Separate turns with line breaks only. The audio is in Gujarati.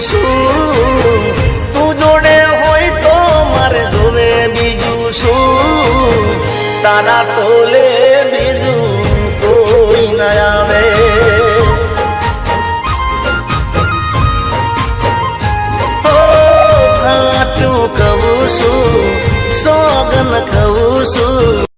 શું તું જોડે હોય તો મારે જોવે બીજું શું તારા તોલે બીજું કોઈ ના આવે ખાટું કહું છું સોગન કહું છું